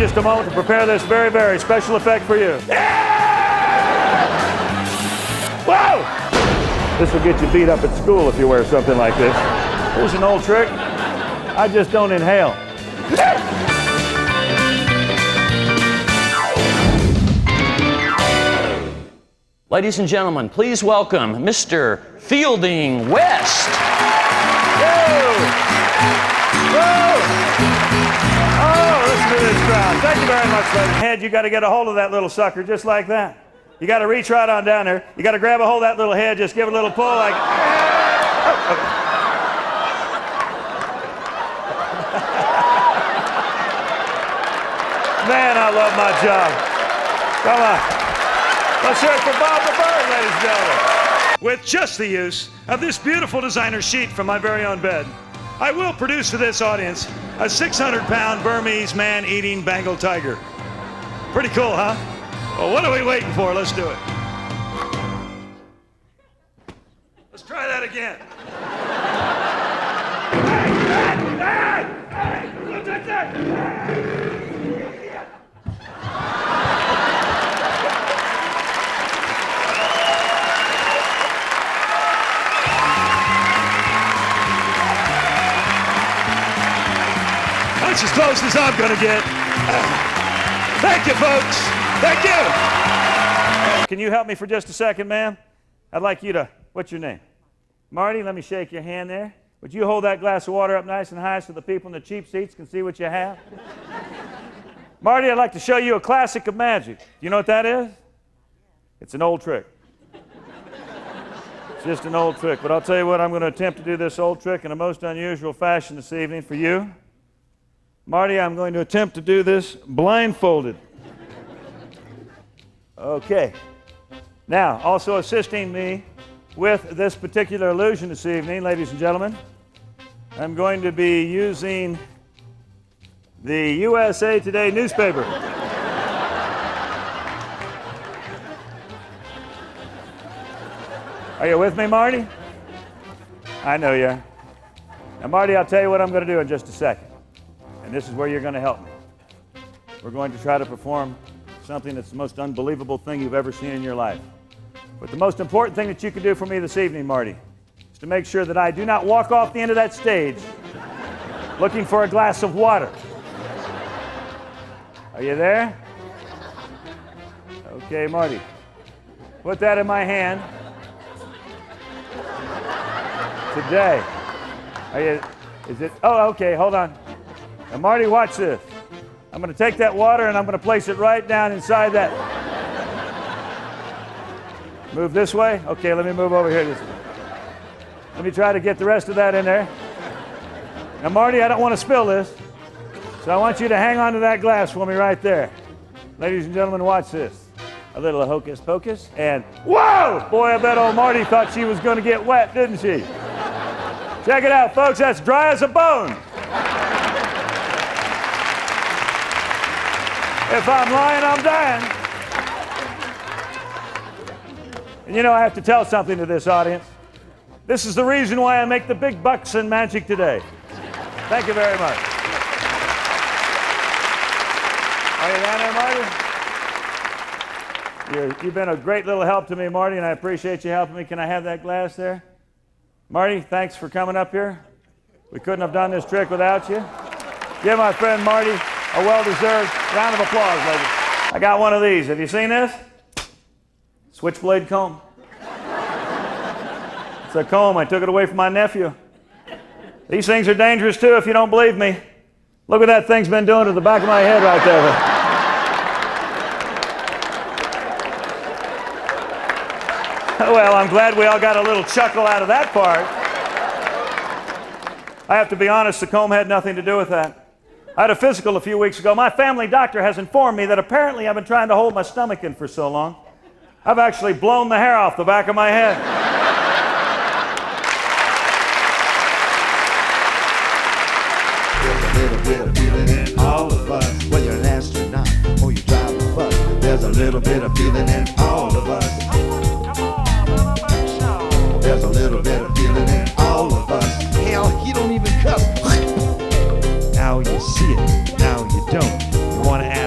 just a moment to prepare this very, very special effect for you. Whoa! This will get you beat up at school if you wear something like this. Here's an old trick. I just don't inhale. Ladies and gentlemen, please welcome Mr. Fielding West. Whoa! Whoa! Oh, listen to this crowd. Thank you very much, ladies. Head, you got to get a hold of that little sucker just like that. You got to reach right on down there. You got to grab a hold of that little head, just give it a little pull like... Oh, okay. Man, I love my job. Come on. Let's hear it for Bob the Bird, ladies and gentlemen. With just the use of this beautiful designer sheet from my very own bed, I will produce for this audience a 600-pound Burmese man-eating Bengal tiger. Pretty cool, huh? Well, what are we waiting for? Let's do it. Let's try that again. That's as close as I'm gonna get. Thank you, folks. Thank you. Can you help me for just a second, ma'am? I'd like you to, what's your name? Marty, let me shake your hand there. Would you hold that glass of water up nice and high so the people in the cheap seats can see what you have? Marty, I'd like to show you a classic of magic. You know what that is? It's an old trick. It's just an old trick. But I'll tell you what, I'm going to attempt to do this old trick in a most unusual fashion this evening for you. Marty, I'm going to attempt to do this blindfolded. Okay. Now, also assisting me with this particular illusion this evening, ladies and gentlemen, I'm going to be using the USA Today newspaper. Are you with me, Marty? I know you are. Now, Marty, I'll tell you what I'm going to do in just a second. And this is where you're going to help me. We're going to try to perform something that's the most unbelievable thing you've ever seen in your life. But the most important thing that you can do for me this evening, Marty, is to make sure that I do not walk off the end of that stage looking for a glass of water. Are you there? Okay, Marty. Put that in my hand. Today. Are you, is it, oh, okay, hold on. Now, Marty, watch this. I'm going to take that water and I'm going to place it right down inside that. Move this way? Okay, let me move over here this way. Let me try to get the rest of that in there. Now, Marty, I don't want to spill this, so I want you to hang on to that glass for me right there. Ladies and gentlemen, watch this. A little hocus pocus, and whoa! Boy, I bet old Marty thought she was going to get wet, didn't she? Check it out, folks. That's dry as a bone. If I'm lying, I'm dying. And you know, I have to tell something to this audience. This is the reason why I make the big bucks in magic today. Thank you very much. Are you down there, Marty? You've been a great little help to me, Marty, and I appreciate you helping me. Can I have that glass there? Marty, thanks for coming up here. We couldn't have done this trick without you. Give my friend Marty a well-deserved round of applause, ladies. I got one of these. Have you seen this? Switchblade comb. It's a comb. I took it away from my nephew. These things are dangerous, too, if you don't believe me. Look what that thing's been doing to the back of my head right there. Well, I'm glad we all got a little chuckle out of that part. I have to be honest, the comb had nothing to do with that. I had a physical a few weeks ago. My family doctor has informed me that apparently I've been trying to hold my stomach in for so long, I've actually blown the hair off the back of my head. There's a little bit of feeling in all of us. Whether you're an astronaut or you drive a bus, there's a little bit of feeling in all of us. There's a little bit of feeling in all of us. Hell, he don't even cuss. Now you see it, now you don't. You want to ask